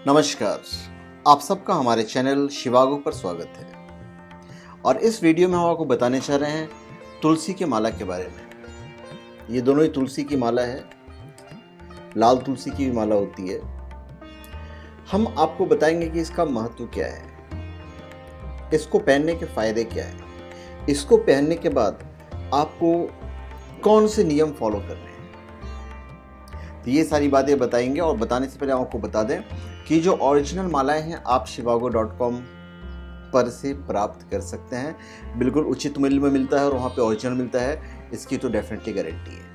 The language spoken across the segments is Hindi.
नमस्कार, आप सबका हमारे चैनल शिवागो पर स्वागत है। और इस वीडियो में हम आपको बताने चाह रहे हैं तुलसी के माला के बारे में। ये दोनों ही तुलसी की माला है, लाल तुलसी की भी माला होती है। हम आपको बताएंगे कि इसका महत्व क्या है, इसको पहनने के फायदे क्या है, इसको पहनने के बाद आपको कौन से नियम फॉलो करने हैं। तो ये सारी बातें बताएंगे। और बताने से पहले आपको बता दें कि जो ओरिजिनल मालाएं हैं आप shivago.com पर से प्राप्त कर सकते हैं। बिल्कुल उचित मूल्य में मिलता है और वहाँ पे ओरिजिनल मिलता है, इसकी तो डेफिनेटली गारंटी है।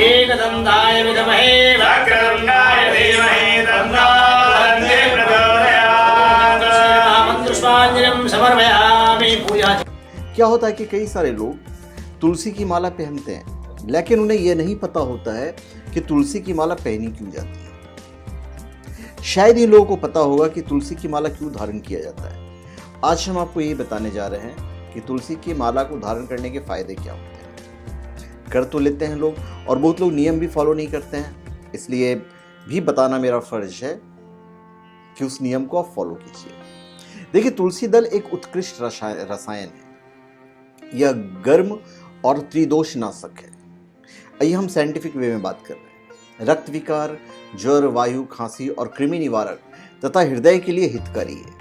एकदन्ताय विद्महे वक्रतुण्डाय धीमहि तन्नो दन्ति प्रचोदयात्। मंत्रपुष्पांजलिं समर्पयामि। पूजा। क्या होता है कि कई सारे लोग तुलसी की माला पहनते हैं, लेकिन उन्हें यह नहीं पता होता है कि तुलसी की माला पहनी क्यों जाती है। शायद ही लोगों को पता होगा कि तुलसी की माला क्यों धारण किया जाता है। आज हम आपको ये बताने जा रहे हैं कि तुलसी की माला को धारण करने के फायदे क्या होते हैं। कर तो लेते हैं लोग, और बहुत लोग नियम भी फॉलो नहीं करते हैं, इसलिए भी बताना मेरा फर्ज है कि उस नियम को आप फॉलो कीजिए। देखिए, तुलसी दल एक उत्कृष्ट रसायन है। यह गर्म और त्रिदोष नाशक है। आइए हम साइंटिफिक वे में बात कर रहे हैं। रक्त विकार, ज्वर, वायु, खांसी और कृमि निवारक तथा हृदय के लिए हितकारी है।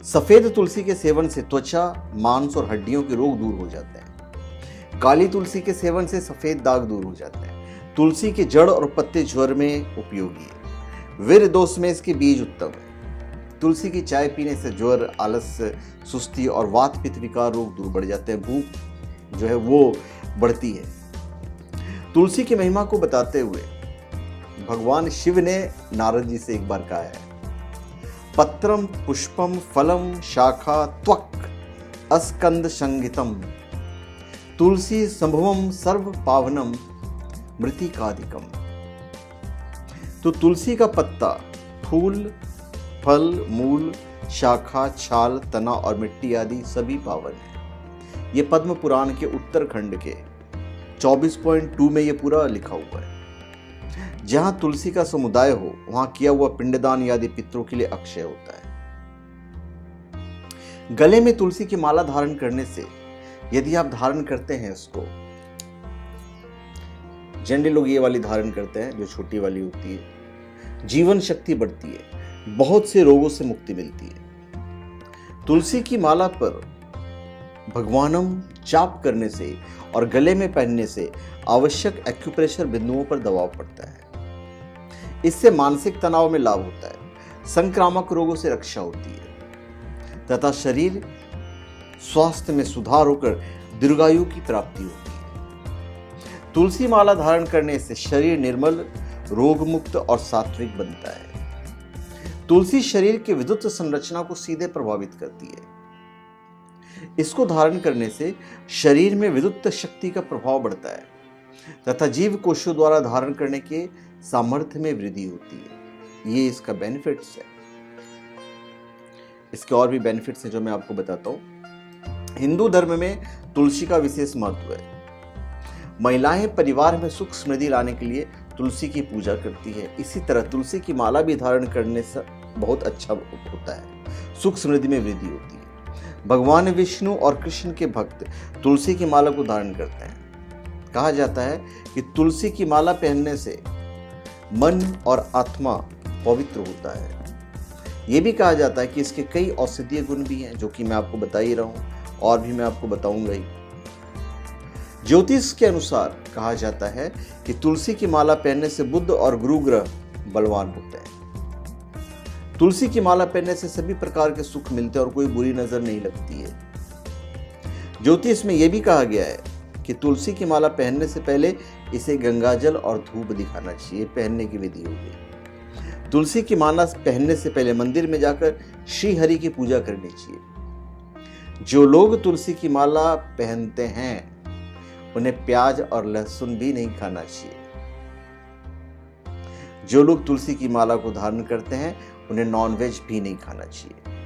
सफेद तुलसी के सेवन से त्वचा, मांस और हड्डियों के रोग दूर हो जाते हैं। काली तुलसी के सेवन से सफेद दाग दूर हो जाते हैं। तुलसी के जड़ और पत्ते ज्वर में उपयोगी है। वीर दोष में इसके बीज उत्तम है। तुलसी की चाय पीने से ज्वर, आलस्य, सुस्ती और वात पित्त विकार रोग दूर बढ़ जाते हैं। भूख जो है वो बढ़ती है। तुलसी की महिमा को बताते हुए भगवान शिव ने नारद जी से एक बार कहा है, पत्रम पुष्पम फलम शाखा त्वक अस्कंद संगीतम तुलसी संभवम सर्व पावनम मृतिकादिकम। तो तुलसी का पत्ता, फूल, फल, मूल, शाखा, छाल, तना और मिट्टी आदि सभी पावन है। ये पद्म पुराण के उत्तरखंड के 24.2 में ये पूरा लिखा हुआ है। जहां तुलसी का समुदाय हो वहां किया हुआ पिंडदान आदि पितरों के लिए अक्षय होता है। गले में तुलसी की माला धारण करने से, यदि आप धारण करते हैं इसको, जनरली लोग ये वाली धारण करते हैं जो छोटी वाली होती है, जीवन शक्ति बढ़ती है, बहुत से रोगों से मुक्ति मिलती है। तुलसी की माला पर भगवानम जाप करने से और गले में पहनने से आवश्यक एक्यूप्रेशर बिंदुओं पर दबाव पड़ता है। इससे मानसिक तनाव में लाभ होता है, संक्रामक रोगों से रक्षा होती है तथा शरीर स्वास्थ्य में सुधार होकर दीर्घायु की प्राप्ति होती है। तुलसी माला धारण करने से शरीर निर्मल, रोग मुक्त और सात्विक बनता है। तुलसी शरीर की विद्युत संरचना को सीधे प्रभावित करती है। इसको धारण करने से शरीर में विद्युत शक्ति का प्रभाव बढ़ता है तथा जीव कोशों द्वारा धारण करने के सामर्थ्य में वृद्धि होती है। ये इसका बेनिफिट्स है। इसके और भी बेनिफिट्स हैं जो मैं आपको बताता हूं। हिंदू धर्म में तुलसी का विशेष महत्व है। महिलाएं परिवार में सुख समृद्धि लाने के लिए तुलसी की पूजा करती है। इसी तरह तुलसी की माला भी धारण करने से बहुत अच्छा होता है, सुख समृद्धि में वृद्धि होती है। भगवान विष्णु और कृष्ण के भक्त तुलसी की माला को धारण करते हैं। कहा जाता है कि तुलसी की माला पहनने से मन और आत्मा पवित्र होता है। यह भी कहा जाता है कि इसके कई औषधीय गुण भी हैं, जो कि मैं आपको बता ही रहा हूं और भी मैं आपको बताऊंगा ही। ज्योतिष के अनुसार कहा जाता है कि तुलसी की माला पहनने से बुध और गुरु ग्रह बलवान होते हैं। तुलसी की माला पहनने से सभी प्रकार के सुख मिलते हैं और कोई बुरी नजर नहीं लगती है। ज्योतिष में यह भी कहा गया है कि तुलसी की माला पहनने से पहले इसे गंगाजल और धूप दिखाना चाहिए। पहनने की विधि होगी। तुलसी की माला पहनने से पहले मंदिर में जाकर श्री हरि की पूजा करनी चाहिए। जो लोग तुलसी की माला पहनते हैं उन्हें प्याज और लहसुन भी नहीं खाना चाहिए। जो लोग तुलसी की माला को धारण करते हैं उन्हें नॉनवेज भी नहीं खाना चाहिए।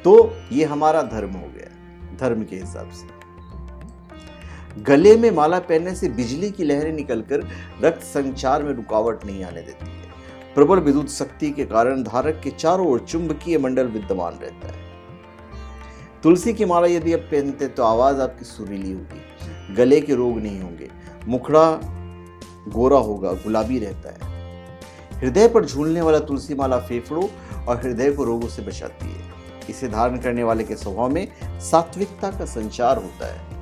तो ये हमारा धर्म हो गया, धर्म के हिसाब से। गले में माला पहनने से बिजली की लहरें निकलकर रक्त संचार में रुकावट नहीं आने देती है। प्रबल विद्युत शक्ति के कारण धारक के चारों ओर चुंबकीय मंडल विद्यमान रहता है। तुलसी की माला यदि आप पहनते तो आवाज आपकी सुरीली होगी, गले के रोग नहीं होंगे, मुखड़ा गोरा होगा, गुलाबी रहता है। हृदय पर झूलने वाला तुलसी माला फेफड़ों और हृदय को रोगों से बचाती है। इसे धारण करने वाले के स्वभाव में सात्विकता का संचार होता है।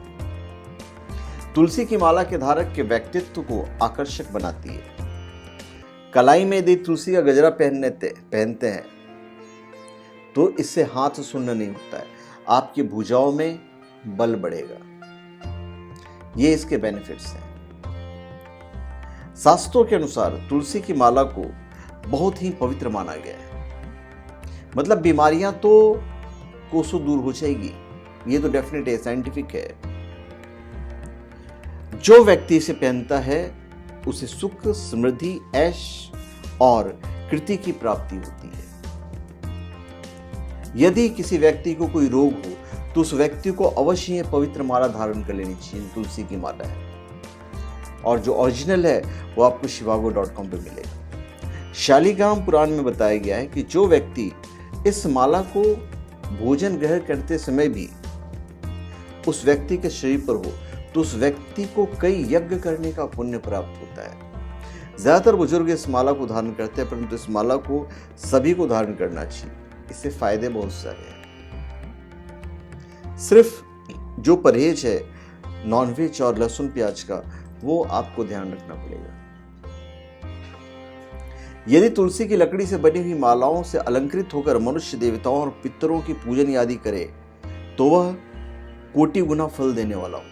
तुलसी की माला के धारक के व्यक्तित्व को आकर्षक बनाती है। कलाई में यदि तुलसी का गजरा पहनते हैं तो इससे हाथ सुन्न नहीं होता है, आपकी भुजाओं में बल बढ़ेगा। ये इसके बेनिफिट्स हैं। शास्त्रों के अनुसार तुलसी की माला को बहुत ही पवित्र माना गया है। मतलब बीमारियां तो कोसों दूर हो जाएगी, ये तो डेफिनेट है, साइंटिफिक है। जो व्यक्ति इसे पहनता है उसे सुख, समृद्धि, ऐश और कृति की प्राप्ति होती है। यदि किसी व्यक्ति को कोई रोग हो तो उस व्यक्ति को अवश्य यह पवित्र माला धारण कर लेनी चाहिए। तुलसी की माला है और जो ओरिजिनल है वो आपको shivago.com पे मिलेगा। शालिग्राम पुराण में बताया गया है कि जो व्यक्ति इस माला को भोजन ग्रहण करते समय भी उस व्यक्ति के शरीर पर हो तो उस व्यक्ति को कई यज्ञ करने का पुण्य प्राप्त होता है। ज्यादातर बुजुर्ग इस माला को धारण करते हैं, परंतु इस माला को सभी को धारण करना चाहिए। इससे फायदे बहुत सारे हैं। सिर्फ जो परहेज है नॉनवेज और लहसुन प्याज का, वो आपको ध्यान रखना पड़ेगा। यदि तुलसी की लकड़ी से बनी हुई मालाओं से अलंकृत होकर मनुष्य देवताओं और पितरों की पूजन आदि करे तो वह कोटि गुना फल देने वाला होता है।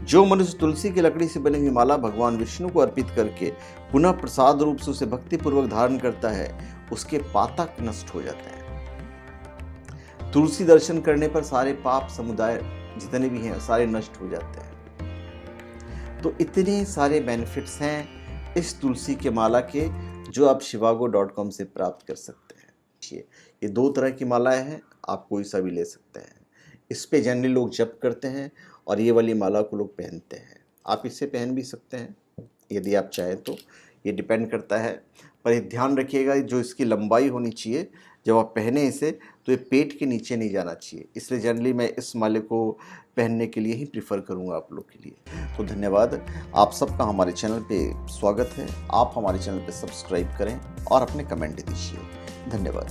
जो मनुष्य तुलसी की लकड़ी से बनी हुई माला भगवान विष्णु को अर्पित करके पुनः प्रसाद रूप से उसे भक्तिपूर्वक धारण करता है, उसके पातक नष्ट हो जाते हैं। तुलसी दर्शन करने पर सारे पाप समुदाय जितने भी हैं सारे नष्ट हो जाते हैं। तो इतने सारे बेनिफिट्स हैं इस तुलसी के माला के, जो आप shivago.com से प्राप्त कर सकते हैं। ये 2 तरह की मालाएं हैं, आप कोई सा भी ले सकते हैं। इस पे जनरली लोग जप करते हैं और ये वाली माला को लोग पहनते हैं। आप इसे पहन भी सकते हैं यदि आप चाहें तो, ये डिपेंड करता है। पर ये ध्यान रखिएगा जो इसकी लंबाई होनी चाहिए जब आप पहने इसे तो ये पेट के नीचे नहीं जाना चाहिए। इसलिए जनरली मैं इस माले को पहनने के लिए ही प्रीफर करूंगा आप लोग के लिए। तो धन्यवाद, आप सबका हमारे चैनल पे स्वागत है। आप हमारे चैनल पे सब्सक्राइब करें और अपने कमेंट दीजिए। धन्यवाद।